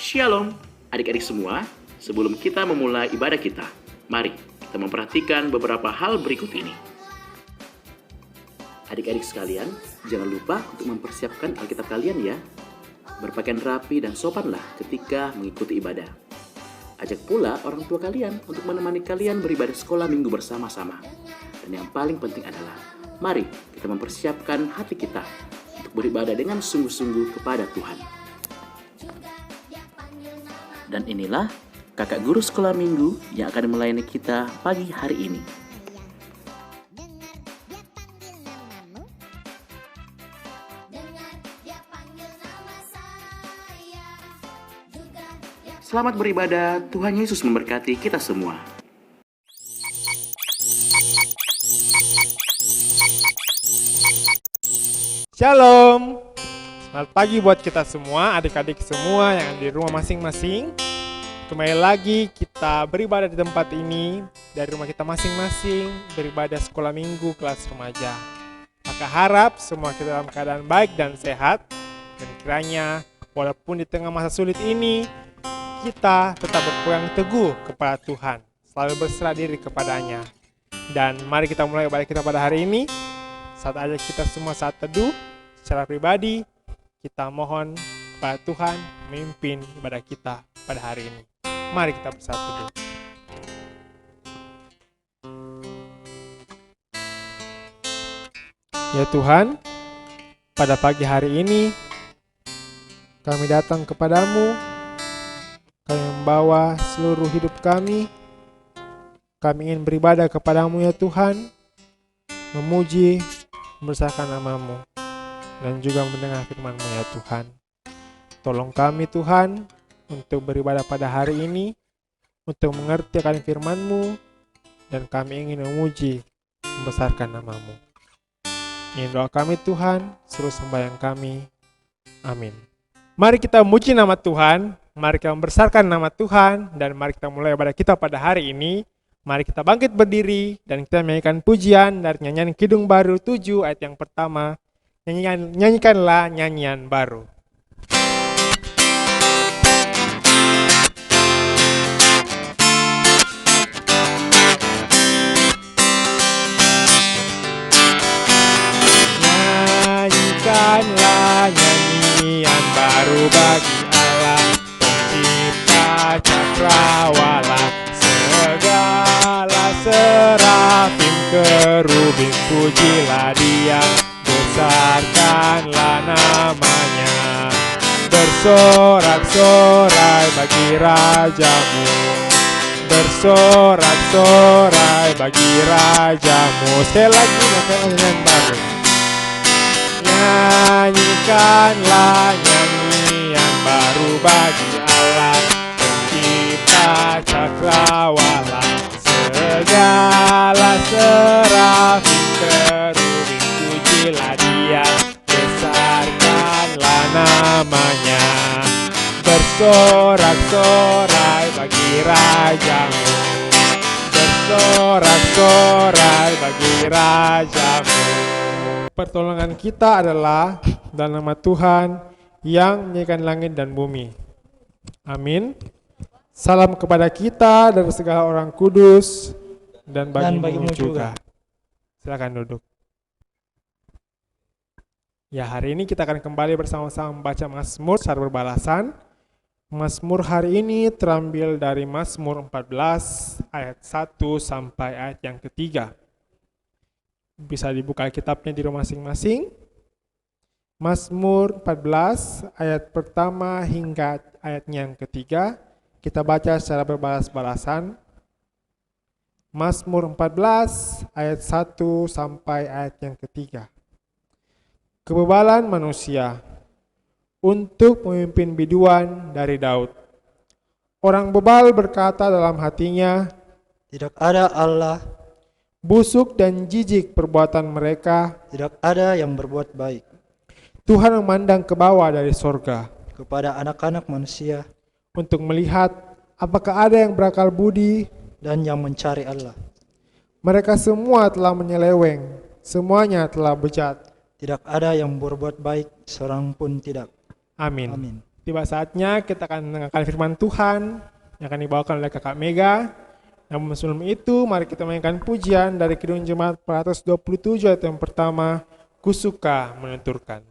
Shalom, adik-adik semua. Sebelum kita memulai ibadah kita, mari kita memperhatikan beberapa hal berikut ini. Adik-adik sekalian, jangan lupa untuk mempersiapkan Alkitab kalian ya. Berpakaian rapi dan sopanlah ketika mengikuti ibadah. Ajak pula orang tua kalian untuk menemani kalian beribadah sekolah minggu bersama-sama. Dan yang paling penting adalah, mari kita mempersiapkan hati kita untuk beribadah dengan sungguh-sungguh kepada Tuhan. Dan inilah kakak guru sekolah minggu yang akan melayani kita pagi hari ini. Selamat beribadah, Tuhan Yesus memberkati kita semua. Shalom. Selamat pagi buat kita semua, adik-adik semua yang ada di rumah masing-masing. Kembali lagi kita beribadah di tempat ini dari rumah kita masing-masing, beribadah sekolah minggu kelas remaja. Maka harap semua kita dalam keadaan baik dan sehat, dan kiranya walaupun di tengah masa sulit ini kita tetap berpegang teguh kepada Tuhan, selalu berserah diri kepadanya. Dan mari kita mulai ibadah kita pada hari ini. Saat aja kita semua saat teduh secara pribadi, kita mohon kepada Tuhan memimpin ibadah kita pada hari ini. Mari kita bersatu teduh. Ya Tuhan, pada pagi hari ini kami datang kepadamu. Kami membawa seluruh hidup kami. Kami ingin beribadah kepadamu ya Tuhan, memuji, membesarkan nama-Mu, dan juga mendengar firman-Mu ya Tuhan. Tolong kami Tuhan untuk beribadah pada hari ini, untuk mengerti akan firman-Mu, dan kami ingin memuji, membesarkan nama-Mu. Ini doa kami Tuhan, seluruh sembahyang kami. Amin. Mari kita memuji nama Tuhan, mari kita membesarkan nama Tuhan, dan mari kita mulai ibadah kita pada hari ini. Mari kita bangkit berdiri dan kita menyanyikan pujian dari nyanyian Kidung Baru 7 ayat yang pertama. Nyanyikanlah nyanyian baru. Nyanyikanlah nyanyian baru bagi Allah, Pencipta cakrawala. Segala serafim kerubin pujilah Dia, besarkanlah namanya. Bersorak-sorai bagi Rajamu, bersorak-sorai bagi Rajamu. Sekali lagi nyanyian baru. Nyanyikanlah nyanyian baru bagi Allah, Pencipta cakrawala. Segala serafim kerubin pujilah Dia, besarkanlah namanya. Bersorak-sorai bagi Rajamu, bersorak-sorai bagi Rajamu. Pertolongan kita adalah dalam nama Tuhan yang menjadikan langit dan bumi. Amin. Salam kepada kita dari segala orang kudus dan bagimu juga. Silakan duduk. Ya, hari ini kita akan kembali bersama-sama membaca Mazmur secara berbalasan. Mazmur hari ini terambil dari Mazmur 14 ayat 1 sampai ayat yang ketiga. Bisa dibuka kitabnya di rumah masing-masing. Mazmur 14 ayat pertama hingga ayatnya yang ketiga. Kita baca secara berbalas-balasan. Mazmur 14 ayat 1 sampai ayat yang ketiga. Kebebalan manusia untuk memimpin biduan dari Daud. Orang bebal berkata dalam hatinya, tidak ada Allah. Busuk dan jijik perbuatan mereka, Tidak ada yang berbuat baik. Tuhan memandang ke bawah dari sorga Kepada anak-anak manusia untuk melihat apakah ada yang berakal budi. dan yang mencari Allah. Mereka semua telah menyeleweng, semuanya telah bejat. Tidak ada yang berbuat baik, seorang pun tidak. Amin. Amin. tiba saatnya kita akan mendengarkan firman Tuhan yang akan dibawakan oleh Kakak Mega. Namun sebelum itu, mari kita mainkan pujian dari Kidung Jemaat 427 ayat yang pertama, Ku suka menuturkan.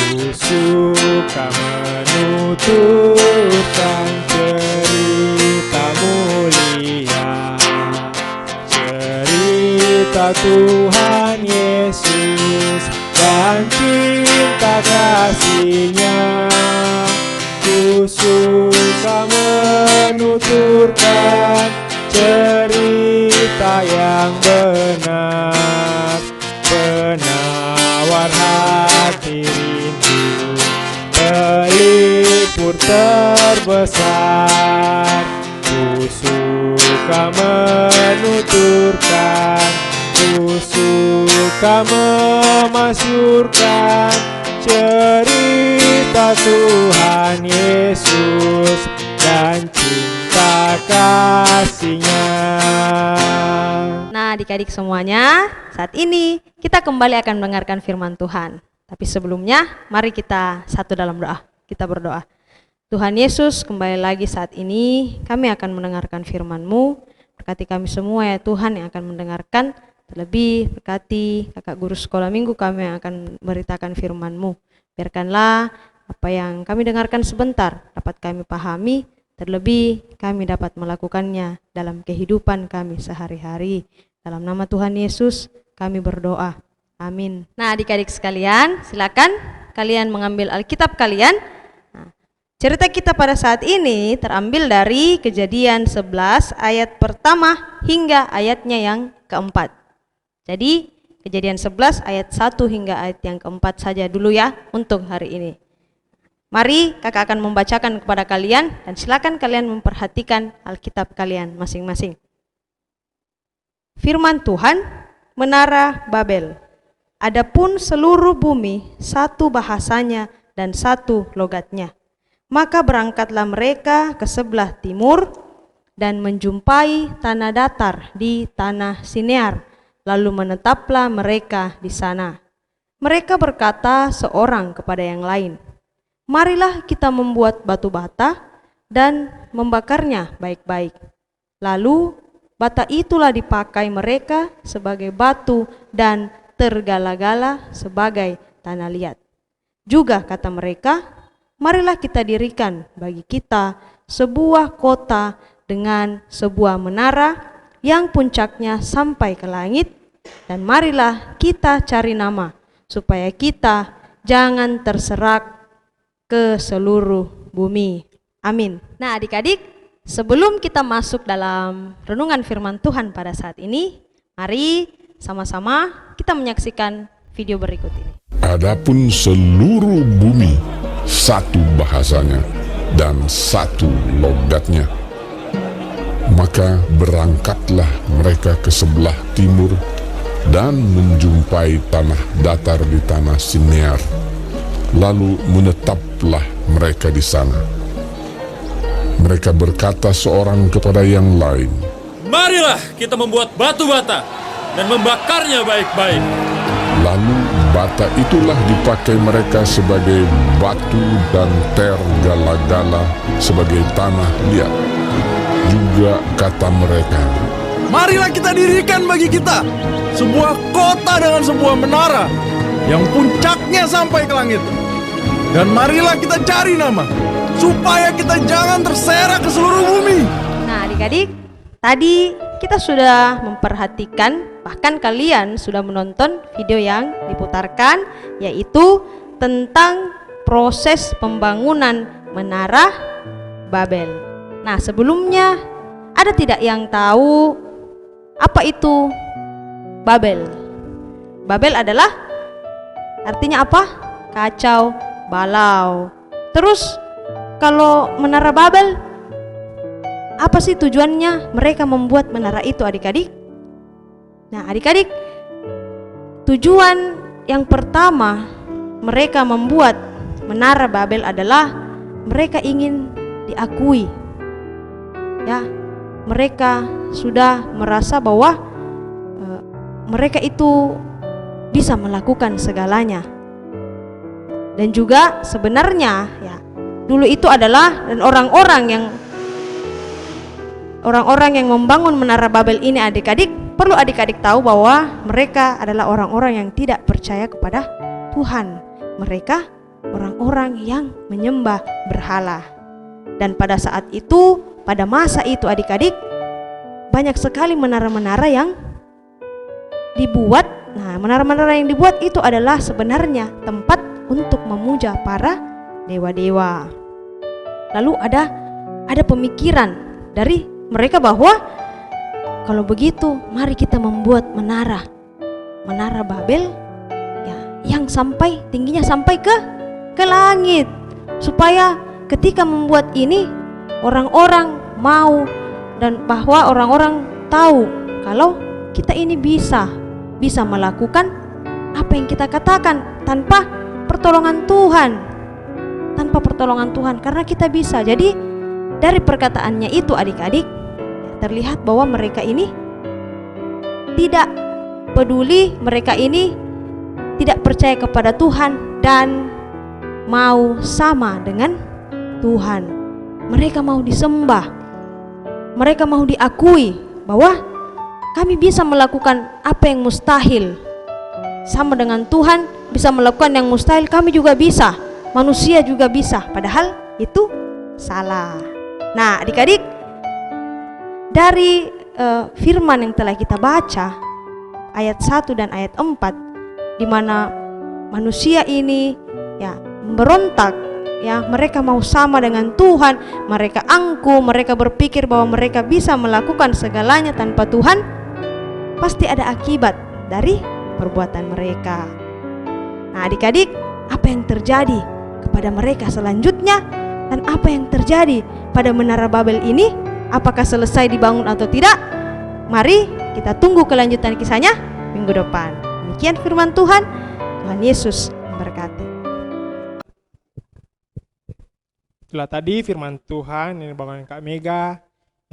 Ku suka menuturkan cerita mulia, cerita Tuhan Yesus dan cinta kasih-Nya. Ku suka menuturkan cerita yang benar, penawar hati rindu, pelipur terbesar. Ku suka menuturkan, ku suka memasyurkan cerita Tuhan Yesus dan cinta kasih-Nya. Nah, adik-adik semuanya, saat ini kita kembali akan mendengarkan firman Tuhan. Tapi sebelumnya, mari kita satu dalam doa. Kita berdoa. Tuhan Yesus, kembali lagi saat ini kami akan mendengarkan firman-Mu. Berkati kami semua ya Tuhan yang akan mendengarkan. Terlebih berkati kakak guru sekolah minggu kami yang akan memberitakan firman-Mu. Biarkanlah apa yang kami dengarkan sebentar dapat kami pahami, terlebih kami dapat melakukannya dalam kehidupan kami sehari-hari. Dalam nama Tuhan Yesus kami berdoa. Amin. Nah, adik-adik sekalian, silakan kalian mengambil Alkitab kalian. Nah, cerita kita pada saat ini terambil dari Kejadian 11 ayat pertama hingga ayatnya yang keempat. Jadi Kejadian 11 ayat 1 hingga ayat yang keempat saja dulu ya untuk hari ini. Mari kakak akan membacakan kepada kalian dan silakan kalian memperhatikan Alkitab kalian masing-masing. Firman Tuhan, Menara Babel. Adapun seluruh bumi satu bahasanya dan satu logatnya. Maka berangkatlah mereka ke sebelah timur dan menjumpai tanah datar di tanah Sinear. Lalu menetaplah mereka di sana. Mereka berkata seorang kepada yang lain, marilah kita membuat batu bata dan membakarnya baik-baik. Lalu bata itulah dipakai mereka sebagai batu dan tergala-gala sebagai tanah liat. Juga kata mereka, marilah kita dirikan bagi kita sebuah kota dengan sebuah menara yang puncaknya sampai ke langit, dan marilah kita cari nama supaya kita jangan terserak ke seluruh bumi. Amin. Nah, adik-adik, sebelum kita masuk dalam renungan firman Tuhan pada saat ini, mari sama-sama kita menyaksikan video berikut ini. Adapun seluruh bumi satu bahasanya dan satu logatnya. Maka berangkatlah mereka ke sebelah timur dan menjumpai tanah datar di tanah Sinear. Lalu menetaplah mereka di sana. Mereka berkata seorang kepada yang lain, marilah kita membuat batu bata dan membakarnya baik-baik. Lalu bata itulah dipakai mereka sebagai batu dan tergala-gala sebagai tanah liat. Juga kata mereka, marilah kita dirikan bagi kita sebuah kota dengan sebuah menara yang puncaknya sampai ke langit. Dan marilah kita cari nama supaya kita jangan terserak ke seluruh bumi. Nah, adik-adik, tadi kita sudah memperhatikan, bahkan kalian sudah menonton video yang diputarkan, yaitu tentang proses pembangunan Menara Babel. Nah, sebelumnya ada tidak yang tahu apa itu Babel? Babel adalah artinya apa? Kacau, balau. Terus kalau Menara Babel, apa sih tujuannya mereka membuat menara itu, adik-adik? Nah, adik-adik, tujuan yang pertama mereka membuat Menara Babel adalah mereka ingin diakui. Ya, mereka sudah merasa bahwa mereka itu bisa melakukan segalanya. Dan juga sebenarnya ya, dulu itu adalah dan orang-orang yang membangun Menara Babel ini, adik-adik, perlu adik-adik tahu bahwa mereka adalah orang-orang yang tidak percaya kepada Tuhan. Mereka orang-orang yang menyembah berhala. Dan pada saat itu, pada masa itu adik-adik, banyak sekali menara-menara yang dibuat. Nah, menara-menara yang dibuat itu adalah sebenarnya tempat untuk memuja para dewa-dewa. Lalu ada pemikiran dari mereka bahwa kalau begitu mari kita membuat menara Babel ya, yang tingginya sampai ke langit, supaya ketika membuat ini orang-orang mau, dan bahwa orang-orang tahu kalau kita ini bisa melakukan apa yang kita katakan tanpa pertolongan Tuhan, karena kita bisa. Jadi dari perkataannya itu adik-adik terlihat bahwa mereka ini tidak peduli, mereka ini tidak percaya kepada Tuhan dan mau sama dengan Tuhan. Mereka mau disembah, mereka mau diakui bahwa kami bisa melakukan apa yang mustahil. Sama dengan Tuhan bisa melakukan yang mustahil, kami juga bisa, manusia juga bisa. Padahal itu salah. Nah adik-adik, dari firman yang telah kita baca, ayat 1 dan ayat 4, di mana manusia ini ya memberontak, ya mereka mau sama dengan Tuhan, mereka angkuh, mereka berpikir bahwa mereka bisa melakukan segalanya tanpa Tuhan, pasti ada akibat dari perbuatan mereka. Nah adik-adik, apa yang terjadi kepada mereka selanjutnya, dan apa yang terjadi pada Menara Babel ini, apakah selesai dibangun atau tidak? Mari kita tunggu kelanjutan kisahnya minggu depan. Demikian firman Tuhan. Tuhan Yesus memberkati. Itulah tadi firman Tuhan yang dibawakan Kak Mega,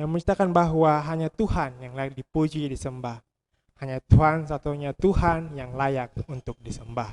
yang menceritakan bahwa hanya Tuhan yang layak dipuji, disembah. Hanya Tuhan satunya Tuhan yang layak untuk disembah.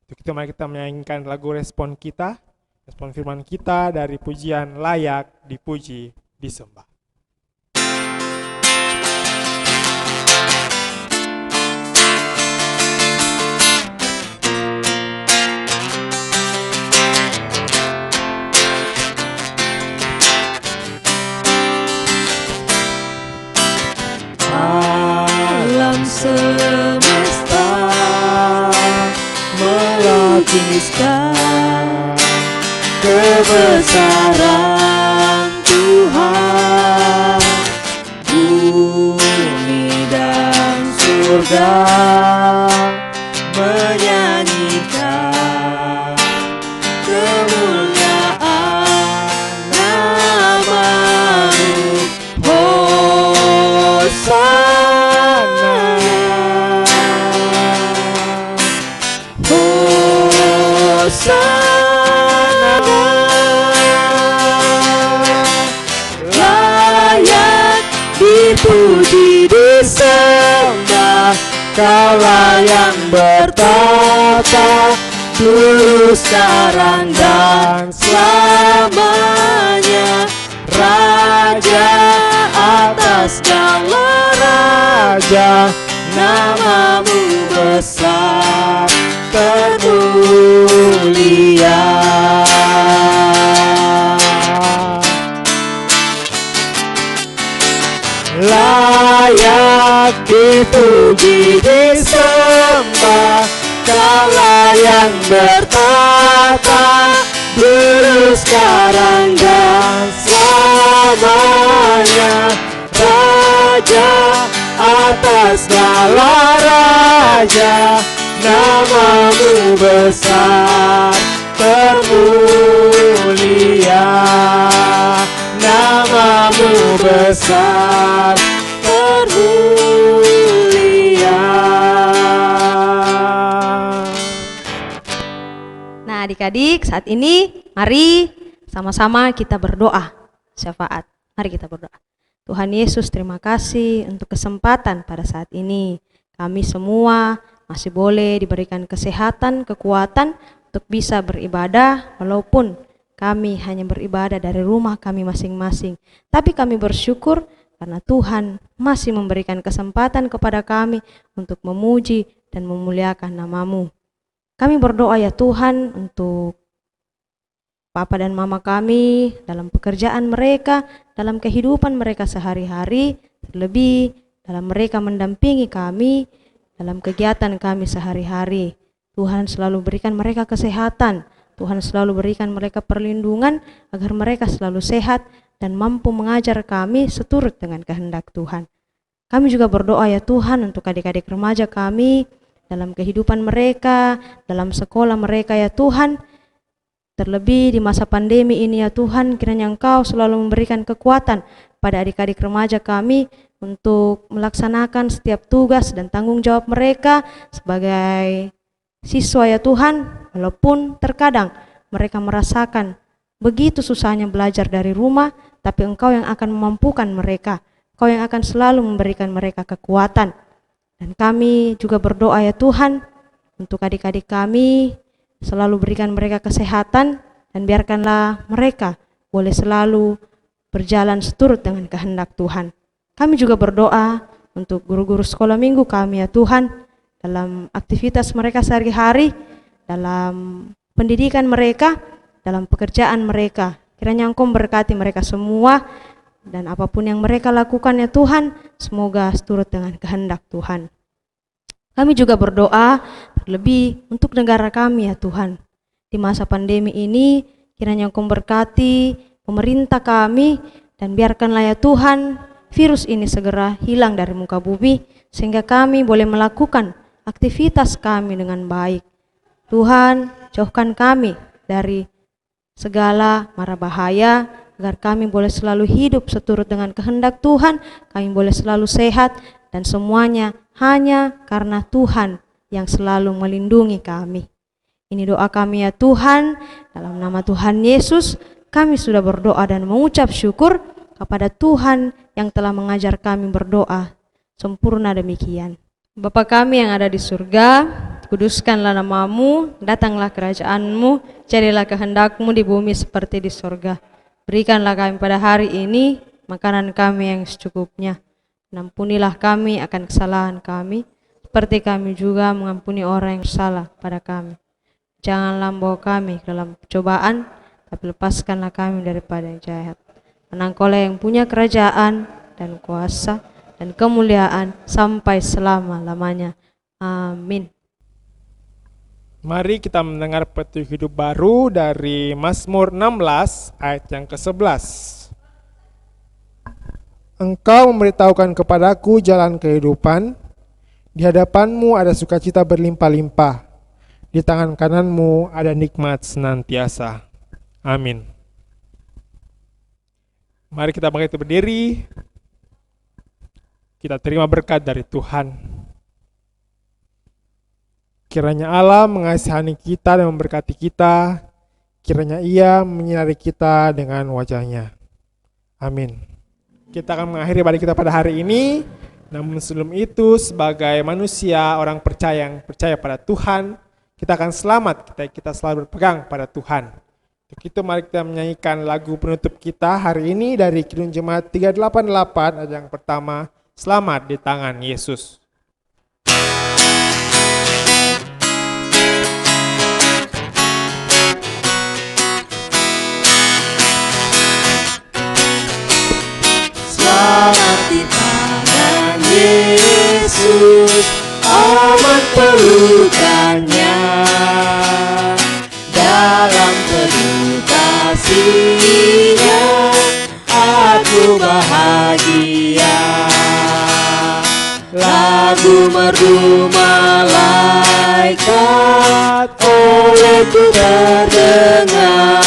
Untuk itu mari kita menyanyikan lagu respon kita, respon firman kita dari pujian layak dipuji, disembah. Alam semesta melukiskan kebesaran Tuhan. Bumi dan surga menyanyikan kemuliaan nama-Mu. Hosana, Hosana, layak dipuji, disembah. Kaulah yang bertata dulu, sekarang dan selamanya. Raja atas segala raja, nama-Mu besar termulia. Layak dipuji, disembah. Kaulah yang bertata dulu, sekarang dan selamanya. Raja atas segala raja, nama-Mu besar termulia. Nama-Mu besar termulia. Nah adik-adik, saat ini mari sama-sama kita berdoa syafaat. Mari kita berdoa. Tuhan Yesus, terima kasih untuk kesempatan pada saat ini. Kami semua masih boleh diberikan kesehatan, kekuatan untuk bisa beribadah, walaupun kami hanya beribadah dari rumah kami masing-masing. Tapi kami bersyukur karena Tuhan masih memberikan kesempatan kepada kami untuk memuji dan memuliakan nama-Mu. Kami berdoa ya Tuhan untuk Papa dan Mama kami dalam pekerjaan mereka, dalam kehidupan mereka sehari-hari, terlebih dalam mereka mendampingi kami dalam kegiatan kami sehari-hari. Tuhan selalu berikan mereka kesehatan, Tuhan selalu berikan mereka perlindungan agar mereka selalu sehat dan mampu mengajar kami seturut dengan kehendak Tuhan. Kami juga berdoa ya Tuhan untuk adik-adik remaja kami dalam kehidupan mereka, dalam sekolah mereka ya Tuhan. Terlebih di masa pandemi ini ya Tuhan, kiranya Engkau selalu memberikan kekuatan pada adik-adik remaja kami untuk melaksanakan setiap tugas dan tanggung jawab mereka sebagai siswa ya Tuhan, walaupun terkadang mereka merasakan begitu susahnya belajar dari rumah, tapi Engkau yang akan memampukan mereka, Engkau yang akan selalu memberikan mereka kekuatan. Dan kami juga berdoa ya Tuhan, untuk adik-adik kami, selalu berikan mereka kesehatan, dan biarkanlah mereka boleh selalu berjalan seturut dengan kehendak Tuhan. Kami juga berdoa untuk guru-guru sekolah minggu kami ya Tuhan, dalam aktivitas mereka sehari-hari, dalam pendidikan mereka, dalam pekerjaan mereka. Kiranya Engkau memberkati mereka semua, dan apapun yang mereka lakukan ya Tuhan, semoga seturut dengan kehendak Tuhan. Kami juga berdoa terlebih untuk negara kami ya Tuhan. Di masa pandemi ini, kiranya Engkau memberkati pemerintah kami, dan biarkanlah ya Tuhan, virus ini segera hilang dari muka bumi, sehingga kami boleh melakukan aktivitas kami dengan baik. Tuhan, jauhkan kami dari segala mara bahaya, agar kami boleh selalu hidup seturut dengan kehendak Tuhan, kami boleh selalu sehat, dan semuanya hanya karena Tuhan yang selalu melindungi kami. Ini doa kami ya Tuhan, dalam nama Tuhan Yesus, kami sudah berdoa dan mengucap syukur kepada Tuhan yang telah mengajar kami berdoa. Sempurna demikian. Bapa kami yang ada di surga, kuduskanlah nama-Mu, datanglah kerajaan-Mu, jadilah kehendak-Mu di bumi seperti di surga. Berikanlah kami pada hari ini makanan kami yang secukupnya. Ampunilah kami akan kesalahan kami, seperti kami juga mengampuni orang yang bersalah pada kami. Janganlah membawa kami ke dalam pencobaan, tapi lepaskanlah kami daripada yang jahat. Karena Engkau-lah yang punya kerajaan dan kuasa dan kemuliaan sampai selama-lamanya. Amin. Mari kita mendengar petunjuk hidup baru dari Mazmur 16 ayat yang ke-11. Engkau memberitahukan kepadaku jalan kehidupan, di hadapan-Mu ada sukacita berlimpah-limpah, di tangan kanan-Mu ada nikmat senantiasa. Amin. Mari kita bangkit berdiri, kita terima berkat dari Tuhan. Kiranya Allah mengasihani kita dan memberkati kita, kiranya Ia menyinari kita dengan wajah-Nya. Amin. Kita akan mengakhiri ibadah kita pada hari ini, namun sebelum itu sebagai manusia, orang percaya yang percaya pada Tuhan, kita akan selamat, kita selalu berpegang pada Tuhan. Untuk itu mari kita menyanyikan lagu penutup kita hari ini dari Kidung Jemaat 388 ayat yang pertama, Selamat di Tangan Yesus. Selamat di tangan Yesus, aman pelukannya. Dalam teduh kasih-Nya, aku bahagia. Lagu merdu malaikat olehku terdengar,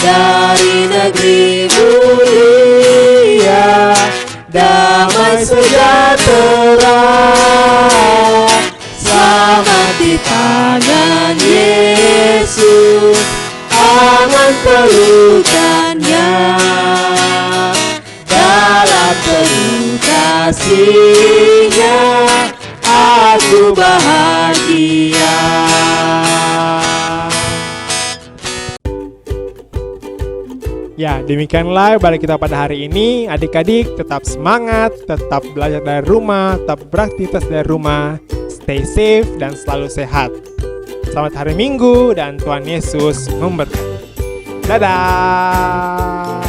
dari negeri mulia, damai sejahtera. Selamat di tangan Yesus, aman pelukannya. kasihnya aku bahagia. Ya, demikianlah ibadah kita pada hari ini. Adik-adik tetap semangat, tetap belajar dari rumah, tetap beraktivitas dari rumah. Stay safe dan selalu sehat. Selamat hari Minggu dan Tuhan Yesus memberkati. Dadah.